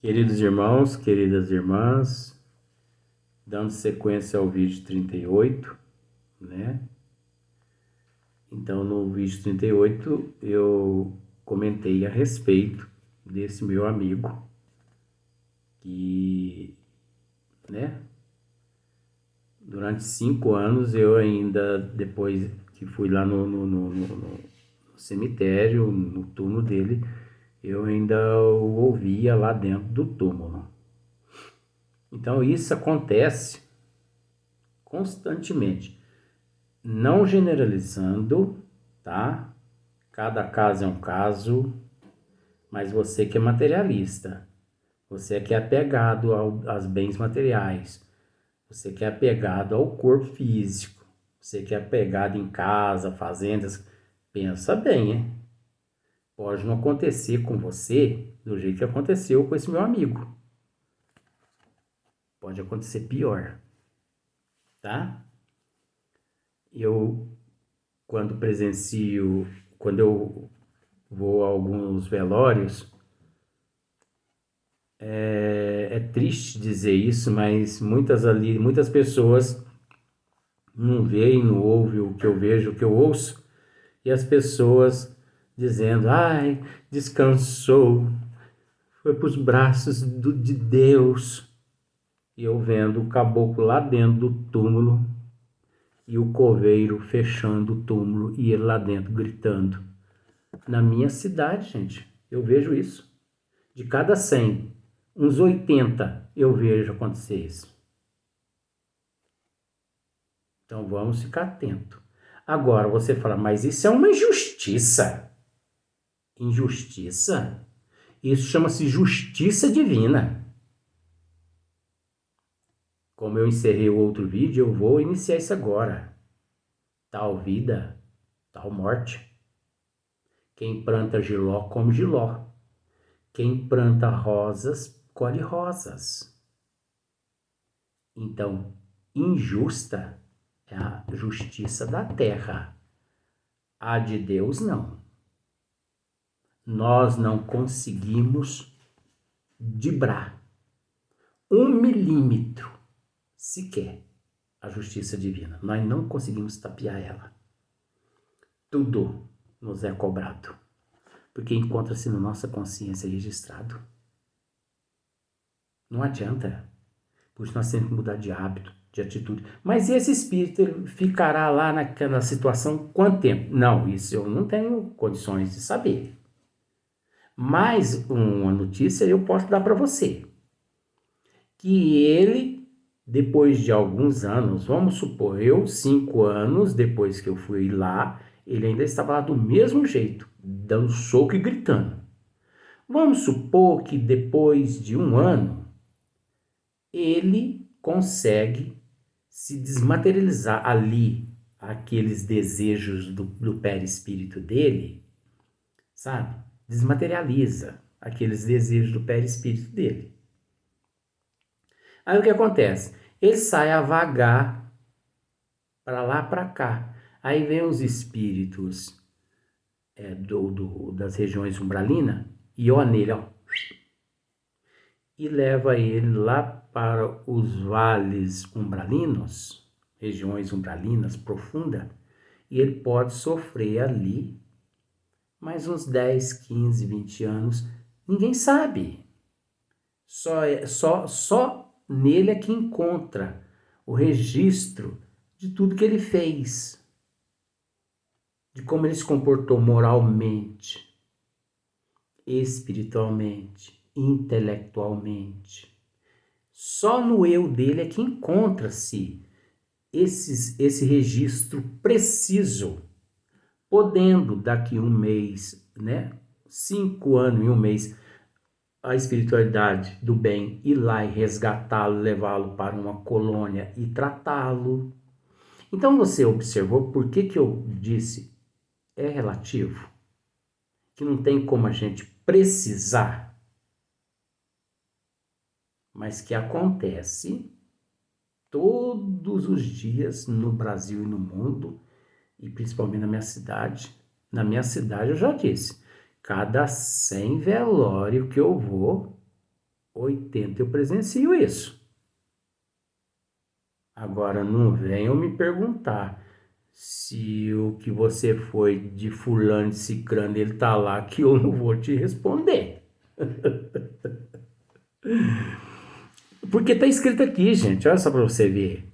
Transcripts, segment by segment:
Queridos irmãos, queridas irmãs, dando sequência ao vídeo 38, né? Então, no vídeo 38, eu comentei a respeito desse meu amigo que, né? Durante 5 anos, eu ainda, depois que fui lá no cemitério, no túmulo dele, eu ainda o ouvia lá dentro do túmulo. Então, isso acontece constantemente. Não generalizando, tá? Cada caso é um caso, mas você que é materialista, você que é apegado aos bens materiais, você que é apegado ao corpo físico, você que é apegado em casa, fazendas, pensa bem, hein? Pode não acontecer com você do jeito que aconteceu com esse meu amigo. Pode acontecer pior, tá? Eu, quando eu vou a alguns velórios, é triste dizer isso, mas muitas pessoas não veem, não ouvem o que eu vejo, o que eu ouço, e as pessoas dizendo, ai, descansou, foi para os braços de Deus. E eu vendo o caboclo lá dentro do túmulo e o coveiro fechando o túmulo e ele lá dentro gritando. Na minha cidade, gente, eu vejo isso. De cada 100, uns 80 eu vejo acontecer isso. Então vamos ficar atento. Agora você fala, mas isso é uma injustiça. Injustiça? Isso chama-se justiça divina. Como eu encerrei o outro vídeo, eu vou iniciar isso agora. Tal vida, tal morte. Quem planta giló, come giló. Quem planta rosas, colhe rosas. Então, injusta é a justiça da terra. A de Deus, não. Nós não conseguimos dibrar 1 milímetro sequer a justiça divina. Nós não conseguimos tapear ela. Tudo nos é cobrado, porque encontra-se na nossa consciência registrado. Não adianta. Por isso nós temos que mudar de hábito, de atitude. Mas esse espírito ele ficará lá naquela situação quanto tempo? Não, isso eu não tenho condições de saber. Mas uma notícia eu posso dar para você. Que ele, depois de alguns anos, vamos supor, 5 anos depois que eu fui lá, ele ainda estava lá do mesmo jeito, dando soco e gritando. Vamos supor que depois de 1 ano, ele consegue se desmaterializar ali, aqueles desejos do perispírito dele, sabe? Desmaterializa aqueles desejos do perispírito dele. Aí o que acontece? Ele sai a vagar para lá, para cá. Aí vem os espíritos das regiões umbralinas e ó nele, ó, e leva ele lá para os vales umbralinos, regiões umbralinas profundas, e ele pode sofrer ali mais uns 10, 15, 20 anos. Ninguém sabe. Só nele é que encontra o registro de tudo que ele fez, de como ele se comportou moralmente, espiritualmente, intelectualmente. Só no eu dele é que encontra-se esse registro preciso, podendo daqui 1 mês, né, 5 anos e 1 mês, a espiritualidade do bem ir lá e resgatá-lo, levá-lo para uma colônia e tratá-lo. Então você observou por que eu disse é relativo? Que não tem como a gente precisar, mas que acontece todos os dias no Brasil e no mundo, e principalmente na minha cidade. Na minha cidade eu já disse, cada 100 velório que eu vou, 80 eu presencio isso. Agora não venham me perguntar se o que você foi de fulano, de cicrano, ele tá lá, que eu não vou te responder. Porque tá escrito aqui, gente, olha só para você ver.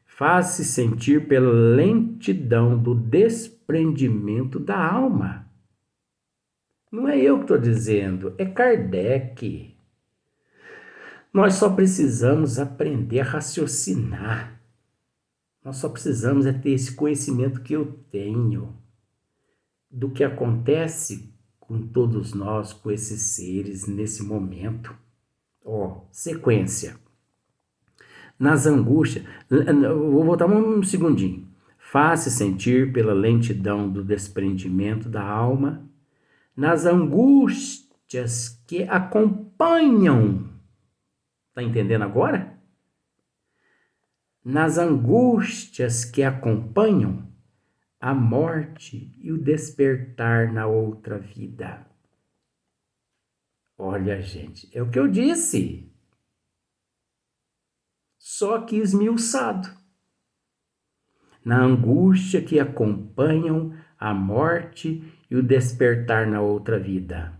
Faz-se sentir pela lentidão do desprendimento da alma. Não é eu que estou dizendo, é Kardec. Nós só precisamos aprender a raciocinar. Nós só precisamos é ter esse conhecimento que eu tenho do que acontece com todos nós, com esses seres nesse momento. Sequência. Nas angústias, vou voltar um segundinho. Faz-se sentir pela lentidão do desprendimento da alma, nas angústias que acompanham. Tá entendendo agora? Nas angústias que acompanham a morte e o despertar na outra vida. Olha, gente, é o que eu disse. Só que esmiuçado. Na angústia que acompanham a morte e o despertar na outra vida.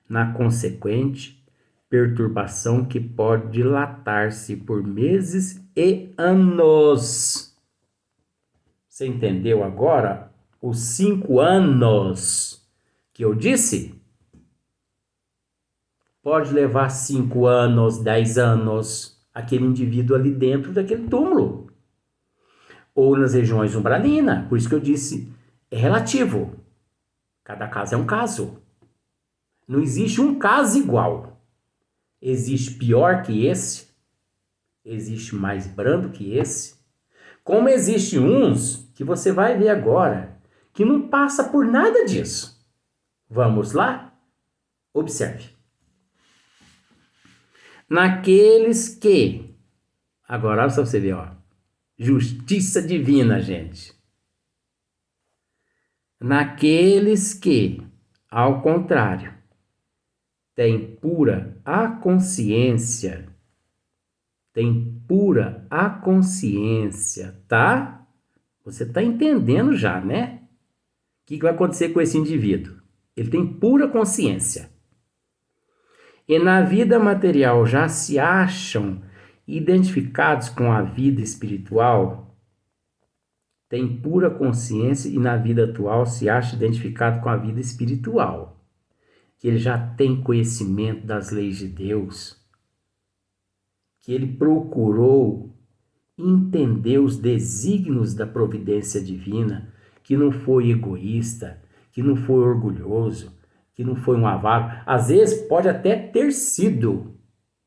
Na consequente perturbação que pode dilatar-se por meses e anos. Você entendeu agora os 5 anos que eu disse? Pode levar 5 anos, 10 anos, aquele indivíduo ali dentro daquele túmulo. Ou nas regiões umbralinas. Por isso que eu disse, é relativo. Cada caso é um caso. Não existe um caso igual. Existe pior que esse. Existe mais brando que esse. Como existe uns que você vai ver agora, que não passa por nada disso. Vamos lá? Observe. Naqueles que... Agora, olha só você ver, ó. Justiça divina, gente. Naqueles que, ao contrário, têm pura a consciência, tá? Você tá entendendo já, né? O que vai acontecer com esse indivíduo? Ele tem pura consciência. E na vida material já se acham identificados com a vida espiritual, tem pura consciência e na vida atual se acha identificado com a vida espiritual, que ele já tem conhecimento das leis de Deus, que ele procurou entender os desígnios da providência divina, que não foi egoísta, que não foi orgulhoso, que não foi um avaro. Às vezes pode até ter sido,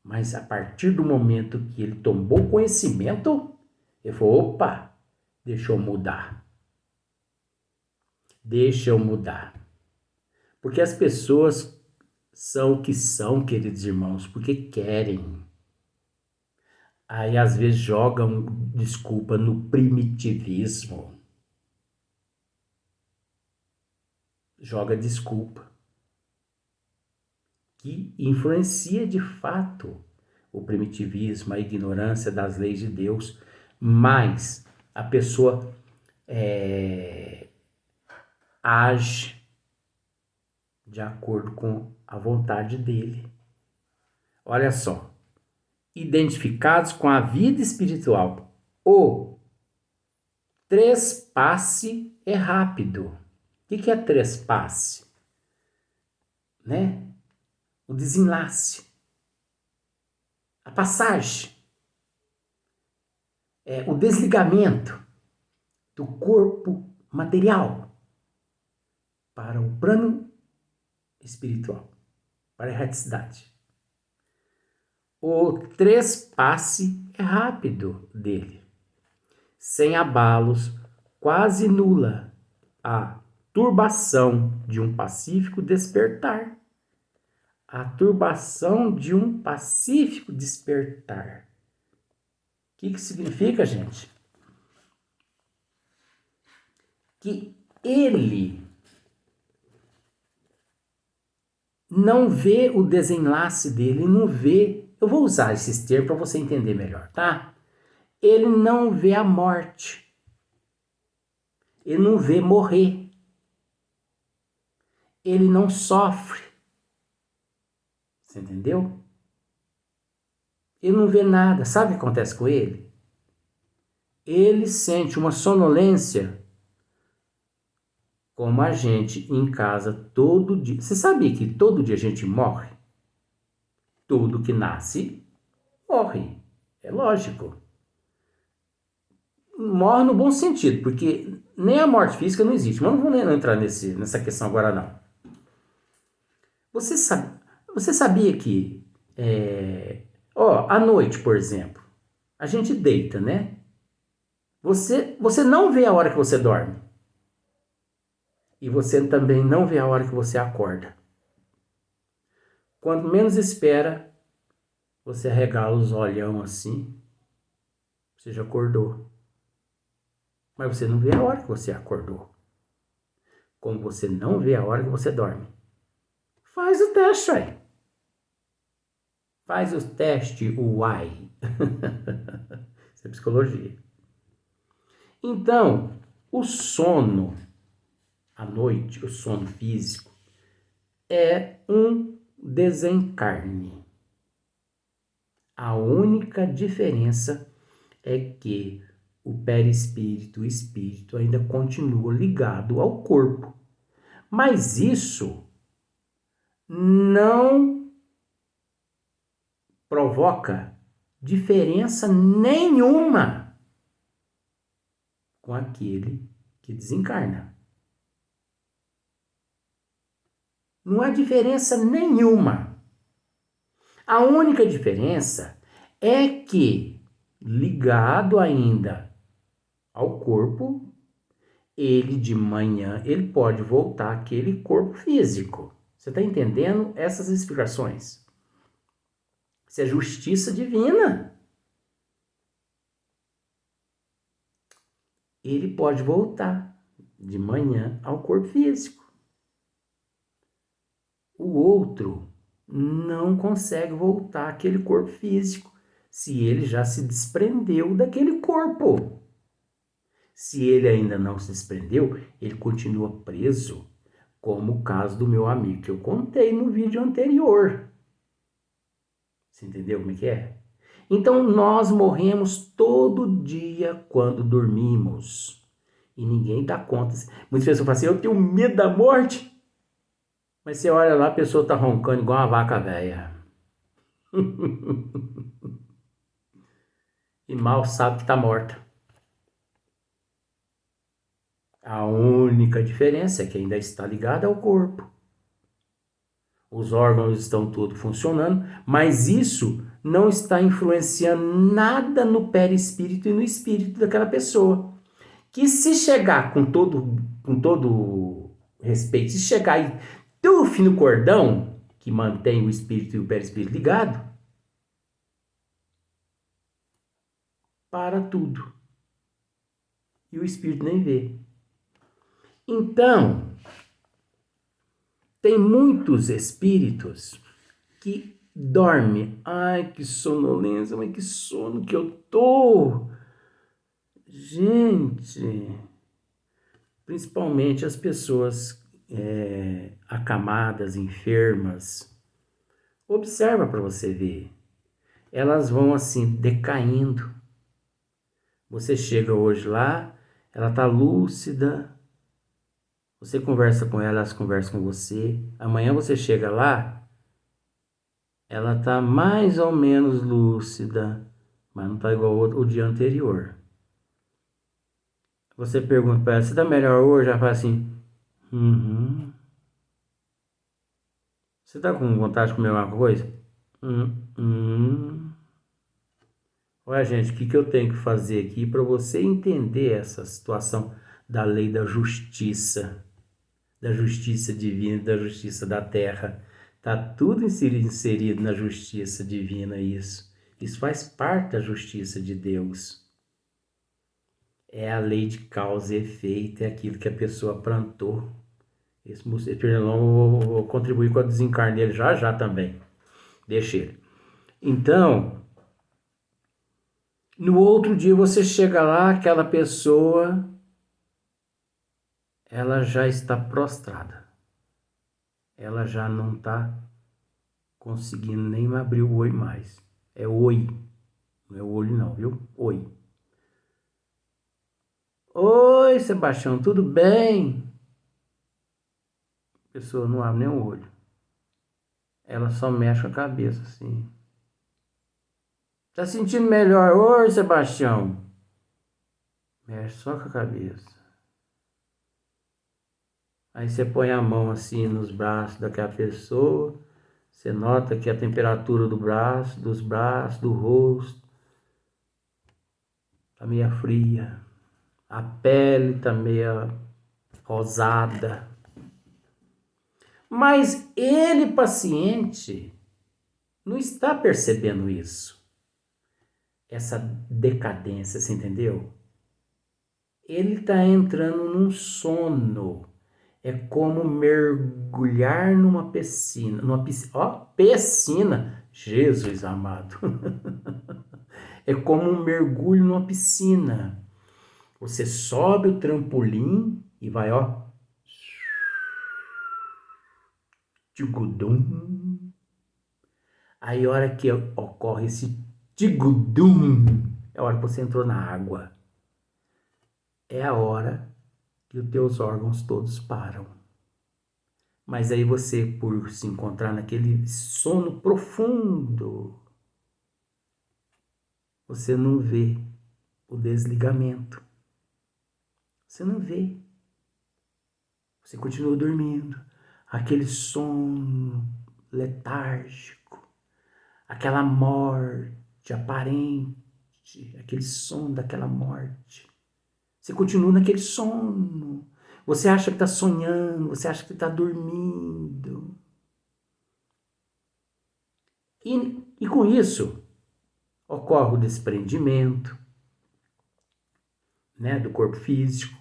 mas a partir do momento que ele tomou conhecimento, ele falou, opa, deixa eu mudar. Deixa eu mudar. Porque as pessoas são o que são, queridos irmãos, porque querem. Aí às vezes jogam desculpa no primitivismo. Joga desculpa. Que influencia de fato o primitivismo, a ignorância das leis de Deus, mas a pessoa age de acordo com a vontade dele. Olha só. Identificados com a vida espiritual. O trespasse é rápido. O que é trespasse? Né? O desenlace. A passagem. O desligamento do corpo material para o plano espiritual, para a erraticidade. O trespasse é rápido dele, sem abalos, quase nula a turbação de um pacífico despertar. A turbação de um pacífico despertar. O que significa, gente? Que ele não vê o desenlace dele, não vê. Eu vou usar esses termos para você entender melhor, tá? Ele não vê a morte. Ele não vê morrer. Ele não sofre. Você entendeu? Ele não vê nada. Sabe o que acontece com ele? Ele sente uma sonolência como a gente em casa todo dia. Você sabia que todo dia a gente morre? Tudo que nasce, morre. É lógico. Morre no bom sentido, porque nem a morte física não existe. Mas não vou entrar nessa questão agora, não. Você sabia que, à noite, por exemplo, a gente deita, né? Você não vê a hora que você dorme. E você também não vê a hora que você acorda. Quando menos espera, você arregala os olhão assim, você já acordou. Mas você não vê a hora que você acordou. Como você não vê a hora que você dorme. Faz o teste aí. Faz o teste, o why. Isso é psicologia. Então, o sono à noite, o sono físico, é um desencarne. A única diferença é que o perispírito, o espírito, ainda continua ligado ao corpo. Mas isso não provoca diferença nenhuma com aquele que desencarna. Não há diferença nenhuma. A única diferença é que, ligado ainda ao corpo, ele de manhã ele pode voltar àquele corpo físico. Você está entendendo essas explicações? Isso é justiça divina. Ele pode voltar de manhã ao corpo físico. O outro não consegue voltar àquele corpo físico se ele já se desprendeu daquele corpo. Se ele ainda não se desprendeu, ele continua preso, como o caso do meu amigo que eu contei no vídeo anterior. Você entendeu como é que é? Então nós morremos todo dia quando dormimos. E ninguém dá conta. Muitas pessoas falam assim, eu tenho medo da morte. Mas você olha lá, a pessoa está roncando igual uma vaca velha. E mal sabe que está morta. A única diferença é que ainda está ligada ao corpo. Os órgãos estão todos funcionando, mas isso não está influenciando nada no perispírito e no espírito daquela pessoa. Que se chegar com todo respeito, se chegar aí tem o fio no cordão que mantém o espírito e o perispírito ligado, para tudo. E o espírito nem vê. Então, tem muitos espíritos que dormem. Ai, que sonolência, mas que sono que eu tô. Gente, principalmente as pessoas acamadas, enfermas. Observa para você ver. Elas vão assim decaindo. Você chega hoje lá, ela tá lúcida. Você conversa com ela, elas conversam com você. Amanhã você chega lá, ela tá mais ou menos lúcida, mas não tá igual o dia anterior. Você pergunta para ela, você tá melhor hoje? Ela fala assim, Você tá com vontade de comer alguma coisa? Olha, gente, o que eu tenho que fazer aqui para você entender essa situação da lei da justiça divina, da justiça da terra. Tá tudo inserido na justiça divina isso. Isso faz parte da justiça de Deus. É a lei de causa e efeito, é aquilo que a pessoa plantou, Esse pernilongo eu vou contribuir com a desencarne dele já também. Deixa ele. Então, no outro dia você chega lá, aquela pessoa, ela já está prostrada. Ela já não está conseguindo nem abrir o olho mais. É oi. Não é o olho não, viu? Oi. Oi, Sebastião, tudo bem? A pessoa não abre nem o olho. Ela só mexe a cabeça assim. Tá sentindo melhor hoje, Sebastião? Mexe só com a cabeça. Aí você põe a mão assim nos braços daquela pessoa. Você nota que a temperatura do braço, dos braços, do rosto, tá meio fria. A pele tá meio rosada. Mas ele, paciente, não está percebendo isso. Essa decadência, você entendeu? Ele está entrando num sono. É como mergulhar numa piscina. Piscina. Jesus amado. É como um mergulho numa piscina. Você sobe o trampolim e vai, ó. Tigudum. Aí a hora que ocorre esse tigudum, é a hora que você entrou na água. É a hora que os teus órgãos todos param. Mas aí você, por se encontrar naquele sono profundo, você não vê o desligamento. Você não vê. Você continua dormindo. Aquele sono letárgico. Aquela morte aparente. Aquele sono daquela morte. Você continua naquele sono. Você acha que está sonhando. Você acha que está dormindo. E com isso, ocorre o desprendimento, né, do corpo físico,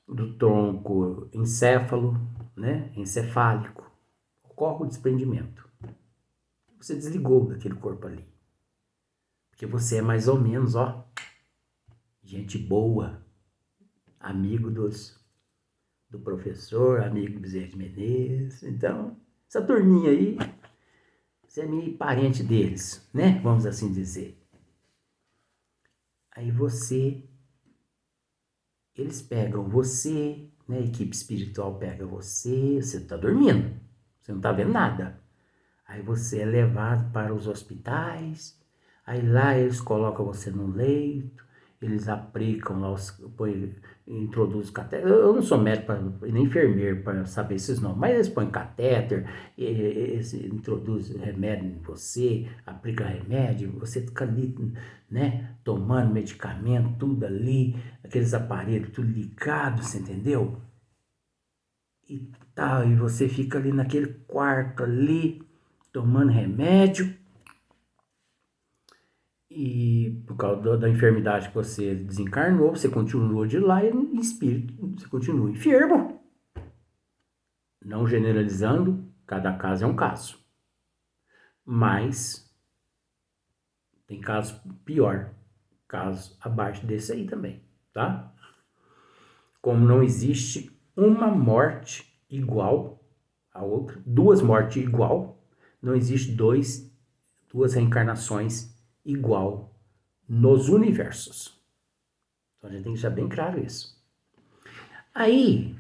do tronco encéfalo, né, encefálico. Ocorre o desprendimento. Você desligou daquele corpo ali. Porque você é mais ou menos, ó, gente boa, amigo do professor, amigo do Bezerra de Menezes. Então, essa turminha aí, você é meio parente deles, né? Vamos assim dizer. Aí eles pegam você, né? A equipe espiritual pega você tá dormindo, você não tá vendo nada. Aí você é levado para os hospitais, aí lá eles colocam você no leito, eles aplicam lá, introduzem catéter. Eu não sou médico nem enfermeiro para saber esses nomes, mas eles põem catéter, introduzem remédio em você, aplica remédio, você fica ali, né, tomando medicamento, tudo ali, aqueles aparelhos tudo ligado, você entendeu? E tal, e você fica ali naquele quarto ali, tomando remédio, e por causa da enfermidade que você desencarnou, você continuou de lá e em espírito você continua enfermo. Não generalizando, cada caso é um caso. Mas tem caso pior, caso abaixo desse aí também, tá? Como não existe uma morte igual a outra, duas mortes igual, não existe duas reencarnações igual nos universos. Então a gente tem que deixar bem claro isso. Aí,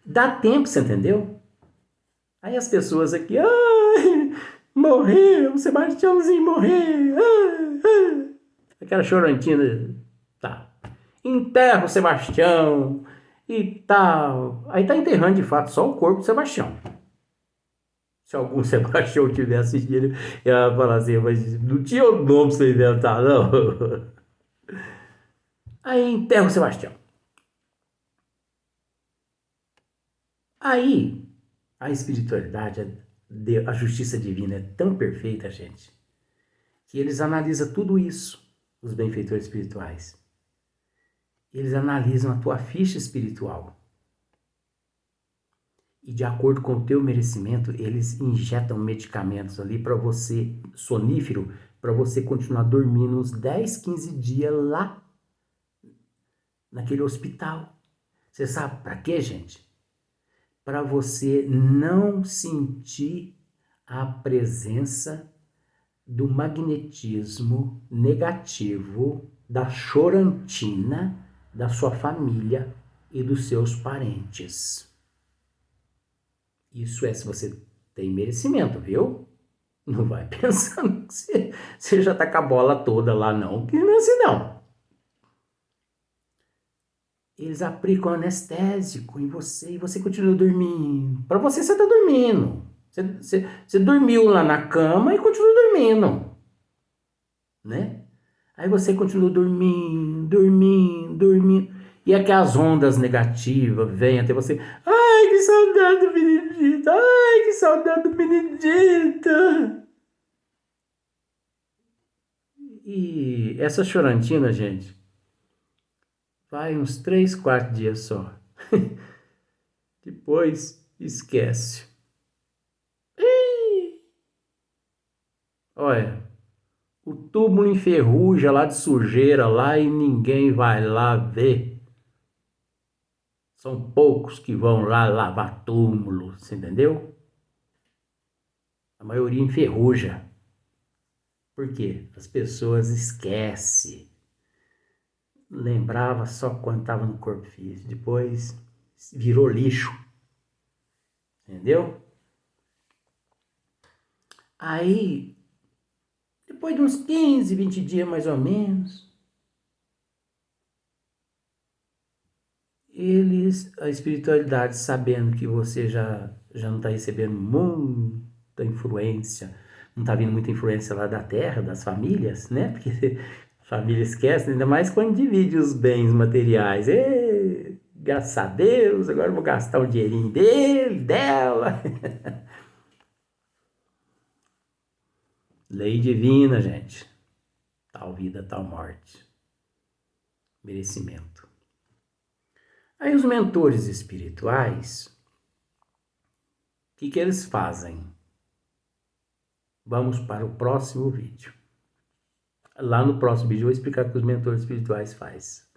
dá tempo, você entendeu? Aí as pessoas aqui, ai, morreu, Sebastiãozinho morreu, ai, ai. Aquela chorantina, tá. Enterra o Sebastião e tal. Aí tá enterrando de fato só o corpo do Sebastião. Se algum Sebastião tivesse assistindo, ele ia falar assim, mas não tinha o nome pra você inventar, não. Aí enterra o Sebastião. Aí a espiritualidade, a justiça divina é tão perfeita, gente, que eles analisam tudo isso, os benfeitores espirituais. Eles analisam a tua ficha espiritual. E de acordo com o teu merecimento, eles injetam medicamentos ali para você, sonífero, para você continuar dormindo uns 10, 15 dias lá naquele hospital. Você sabe para quê, gente? Para você não sentir a presença do magnetismo negativo da chorantina da sua família e dos seus parentes. Isso é se você tem merecimento, viu? Não vai pensando que você já tá com a bola toda lá, não. Que não é assim, não. Eles aplicam anestésico em você e você continua dormindo. Para você, você tá dormindo. Você dormiu lá na cama e continua dormindo, né? Aí você continua dormindo, dormindo, dormindo. E aquelas ondas negativas vêm até você. Ai, que saudade do Benedito! Ai, que saudade do Benedito! E essa chorantina, gente, vai uns 3, 4 dias só. Depois, esquece. Olha, o túmulo enferruja lá de sujeira lá e ninguém vai lá ver. São poucos que vão lá lavar túmulo, você entendeu? A maioria enferruja. Por quê? As pessoas esquecem. Lembrava só quando estava no corpo físico. Depois virou lixo. Entendeu? Aí, depois de uns 15, 20 dias mais ou menos, a espiritualidade, sabendo que você já não está recebendo muita influência, não está vindo muita influência lá da terra, das famílias, né? Porque a família esquece, ainda mais quando divide os bens materiais. Graças a Deus, agora eu vou gastar o dinheirinho dele, dela. Lei divina, gente. Tal vida, tal morte. Merecimento. Aí os mentores espirituais, o que eles fazem? Vamos para o próximo vídeo. Lá no próximo vídeo eu vou explicar o que os mentores espirituais fazem.